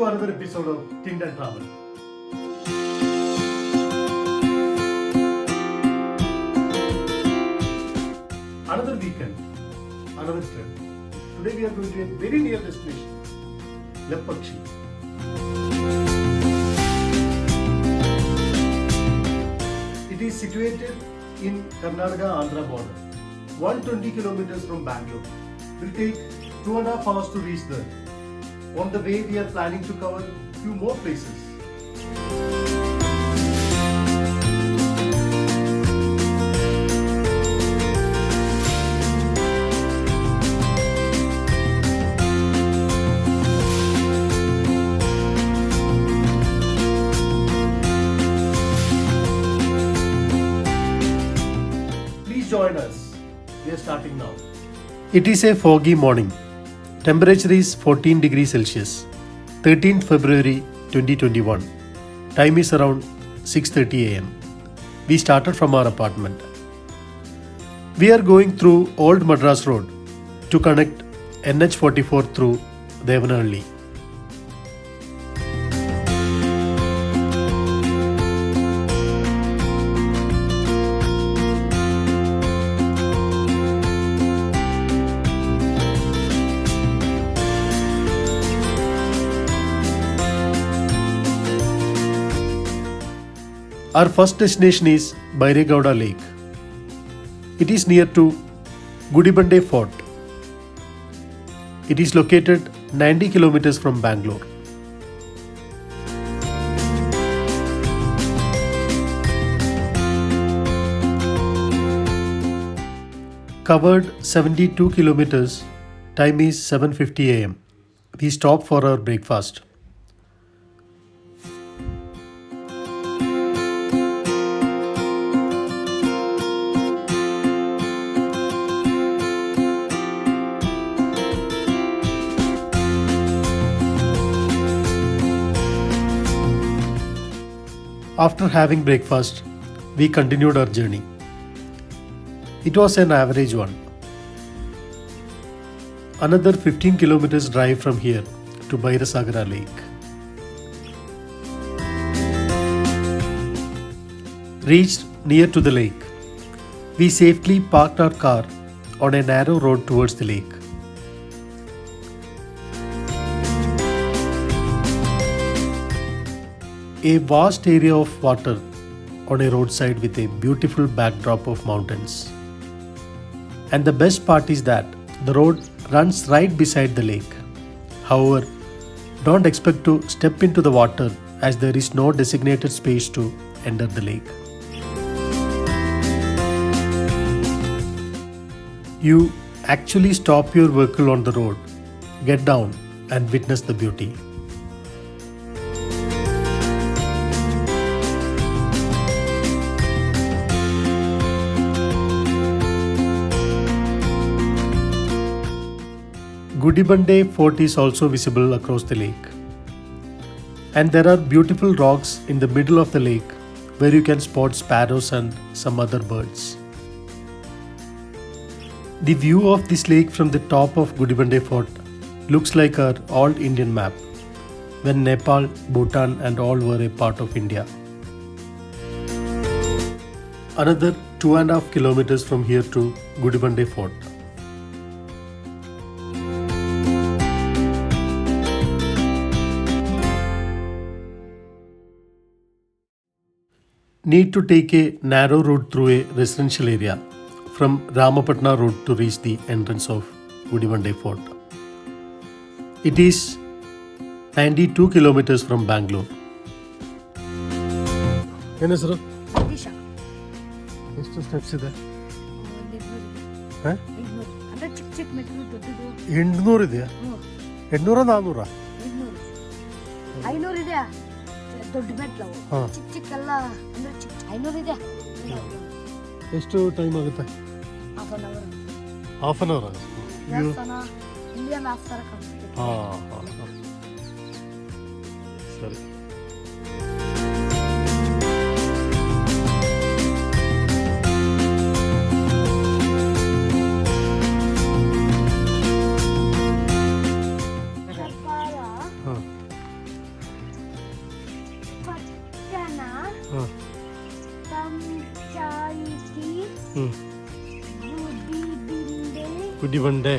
another episode of Tind and Travel. Another weekend, another trip. Today we are going to a very near destination, Lepakshi. It is situated in Karnataka-Andhra border, 120 kilometers from Bangalore. Will take 2.5 hours to reach there. On the way, we are planning to cover a few more places. Please join us. We are starting now. It is a foggy morning. Temperature is 14 degrees Celsius. 13th February 2021. Time is around 6:30 am. We started from our apartment. We are going through Old Madras Road to connect NH44 through Devanahalli. Our first destination is Bairegowda Lake. It is near to Gudibande Fort. It is located 90 kilometers from Bangalore. Covered 72 kilometers. Time is 7:50 am. We stop for our breakfast. After having breakfast, we continued our journey. It was an average one. Another 15 kilometers drive from here to Bairasagara Lake. Reached near to the lake, we safely parked our car on a narrow road towards the lake. A vast area of water on a roadside with a beautiful backdrop of mountains. And the best part is that the road runs right beside the lake. However, don't expect to step into the water as there is no designated space to enter the lake. You actually stop your vehicle on the road, get down and witness the beauty. Gudibande Fort is also visible across the lake. And there are beautiful rocks in the middle of the lake where you can spot sparrows and some other birds. The view of this lake from the top of Gudibande Fort looks like our old Indian map when Nepal, Bhutan and all were a part of India. Another 2.5 kilometers from here to Gudibande Fort. Need to take a narrow route through a residential area from Ramapatna Road to reach the entrance of Gudibande Fort. It is 92 kilometers from Bangalore. ಏನು ಹೆಸರು? ಎಷ್ಟು steps ಇದೆ? 800 ಇದೆಯಾ? 800 400? 500 ಇದೆಯಾ? ದೊಡ್ಡ ಮೆಟ್ಲು ಚಿಕ್ಕ ಚಿಕ್ಕೆಲ್ಲ ಅಂದ್ರೆ ಚಿಕ್ಕ 500 ಇದೆ. ಎಷ್ಟು ಟೈಮ್ ಆಗುತ್ತೆ? Half an our Indian half ತರ ಕಾಣಿಸುತ್ತೆ. ಸರಿ. Gudibande.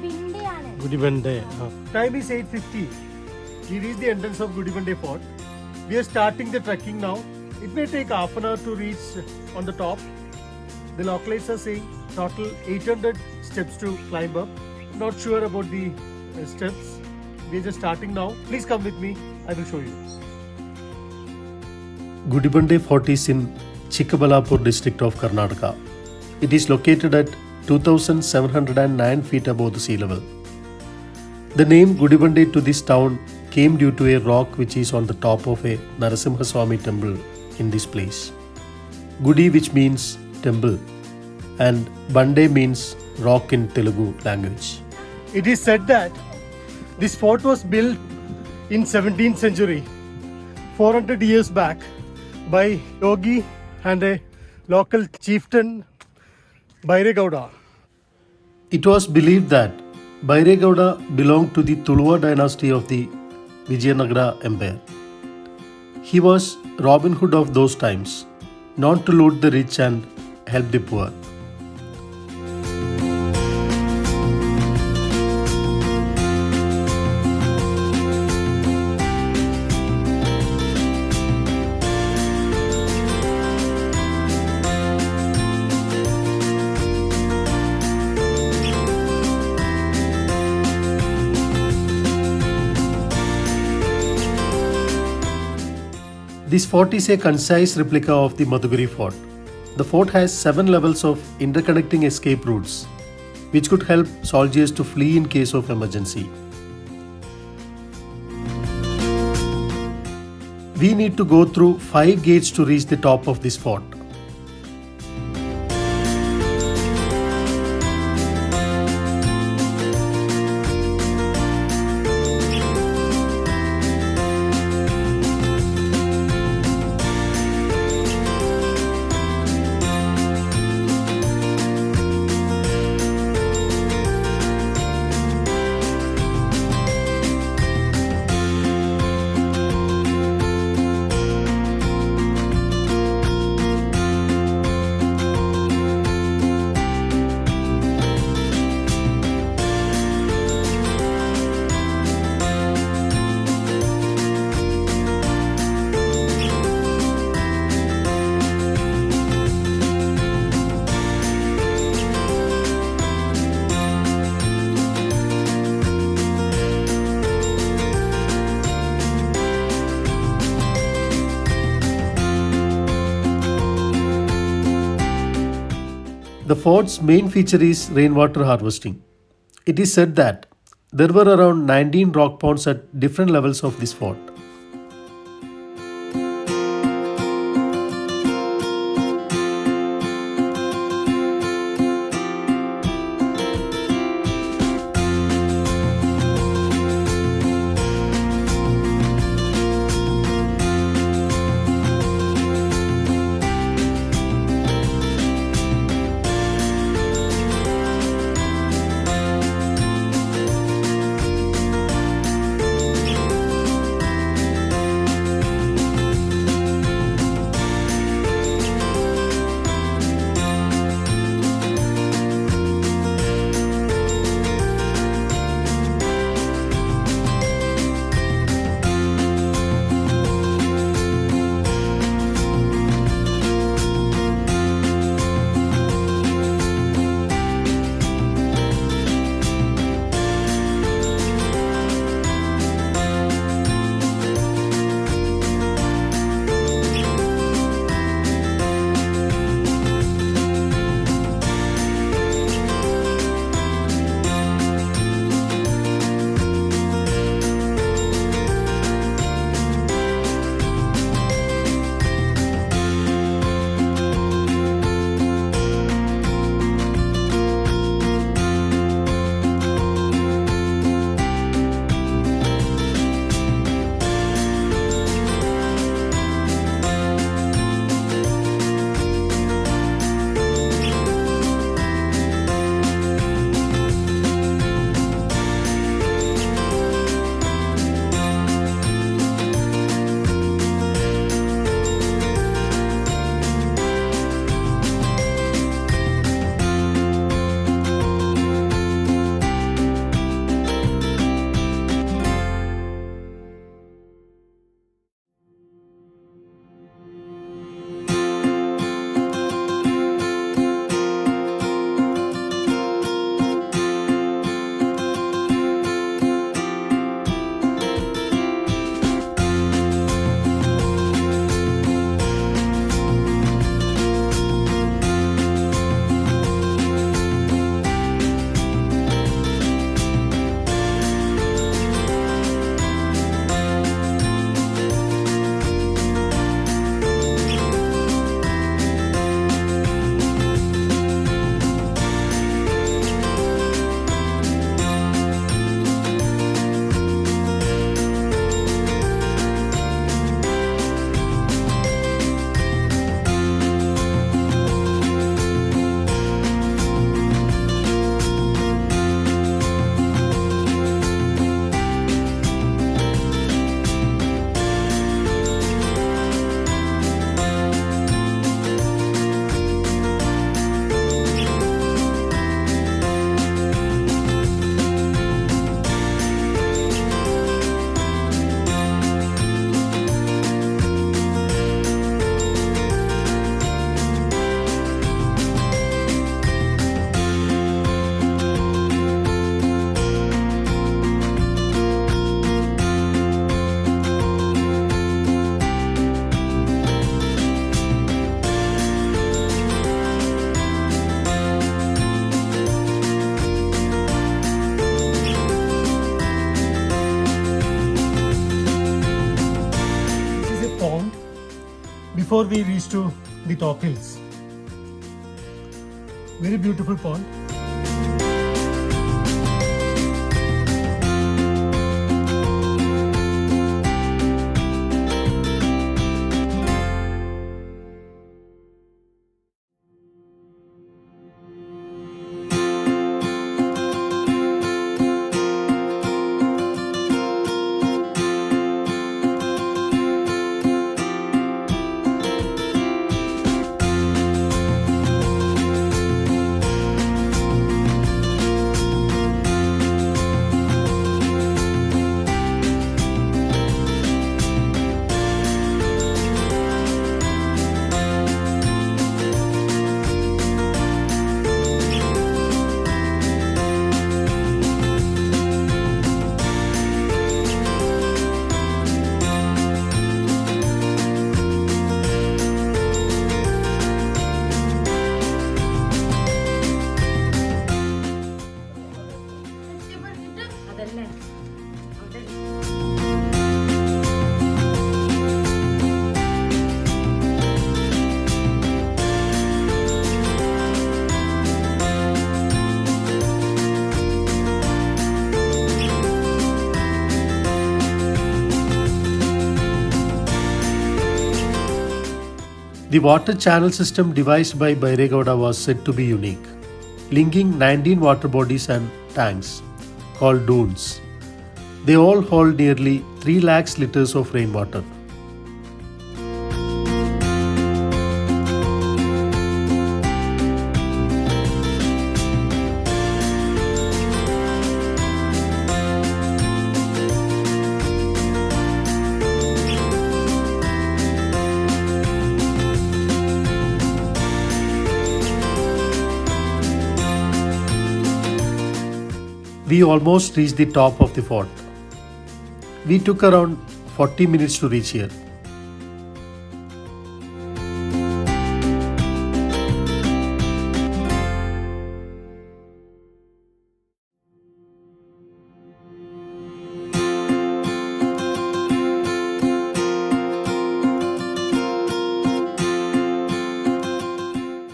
ബിണ്ടിയാണ്. Gudibande. Time is 8:50. We reached the entrance of Gudibande Fort. We are starting the trekking now. It may take half an hour to reach on the top. The localites are saying total 800 steps to climb up. Not sure about the steps. We are just starting now. Please come with me. I will show you. Gudibande Fort is in Chikkabalapur district of Karnataka. It is located at 2,709 feet above the sea level. The name Gudibande to this town came due to a rock which is on the top of a Narasimha Swami temple in this place. Gudi, which means temple, and Bande means rock in Telugu language. It is said that this fort was built in 17th century, 400 years back, by Yogi and a local chieftain Bairegowda. It was believed that Bairegowda belonged to the Tuluva dynasty of the Vijayanagara Empire. He was Robin Hood of those times, known to loot the rich and help the poor. This fort is a concise replica of the Madhugiri fort. The fort has 7 levels of interconnecting escape routes, which could help soldiers to flee in case of emergency. We need to go through 5 gates to reach the top of this fort. The fort's main feature is rainwater harvesting. It is said that there were around 19 rock ponds at different levels of this fort. before we reach to the top hills. Very beautiful pond. അതല്ലേ അവിടെ The water channel system devised by Bairegowda was said to be unique, linking 19 water bodies and tanks called dunes. They all hold nearly 3 lakhs liters of rainwater. We almost reached the top of the fort. We took around 40 minutes to reach here.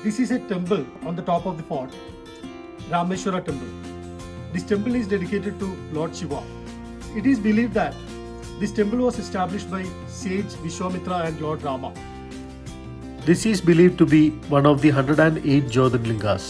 This is a temple on the top of the fort, Rameshwara temple. This temple is dedicated to Lord Shiva. It is believed that this temple was established by sage Vishwamitra and Lord Rama. This is believed to be one of the 108 Jyotirlingas.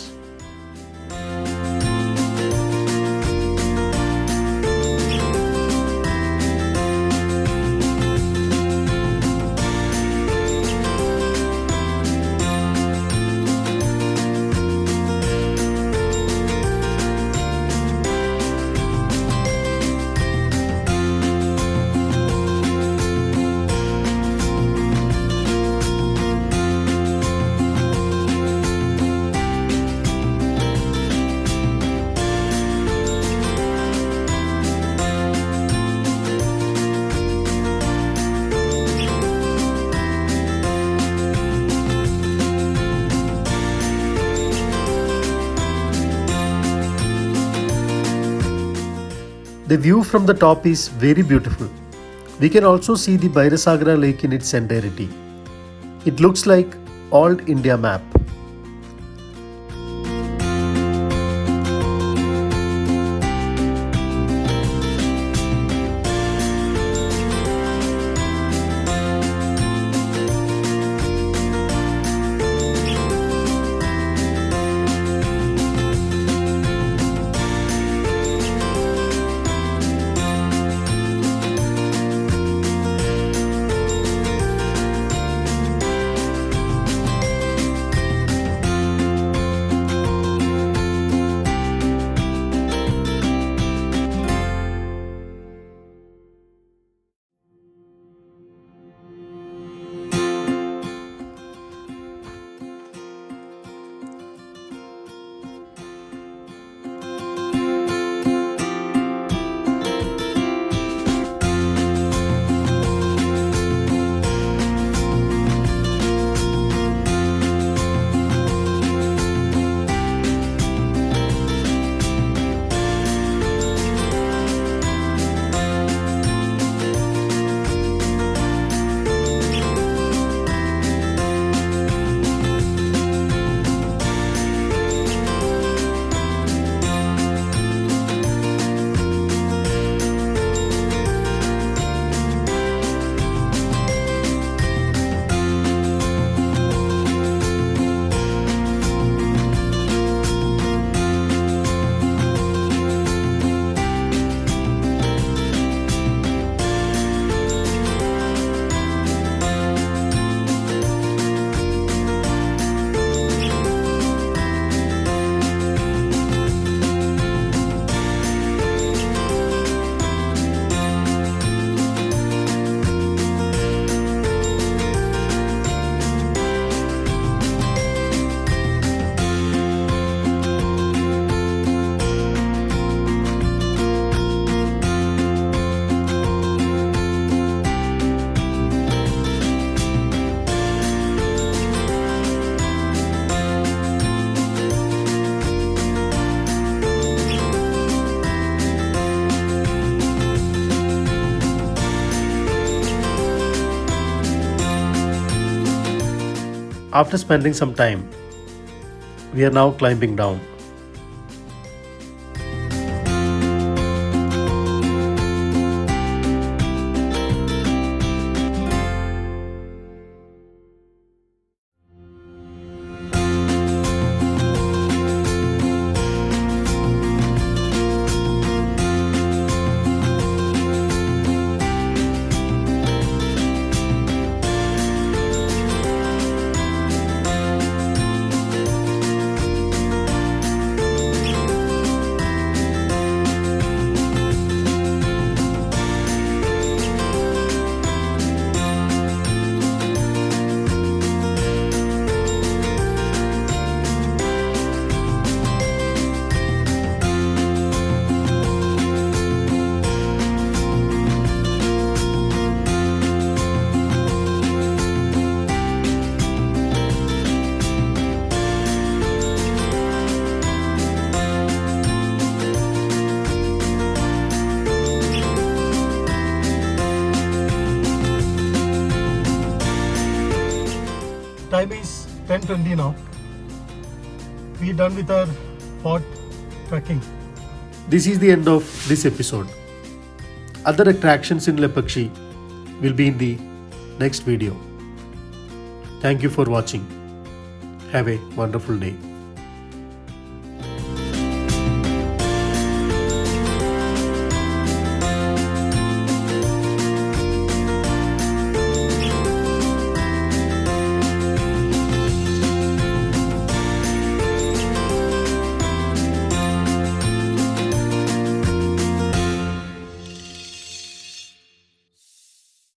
The view from the top is very beautiful. We can also see the Bhairasagara lake in its entirety. It looks like old India map. After spending some time, we are now climbing down. Time is 10:20 now. We done with our pot trekking. This is the end of this episode. Other attractions in Lepakshi will be in the next video. Thank you for watching. Have a wonderful day.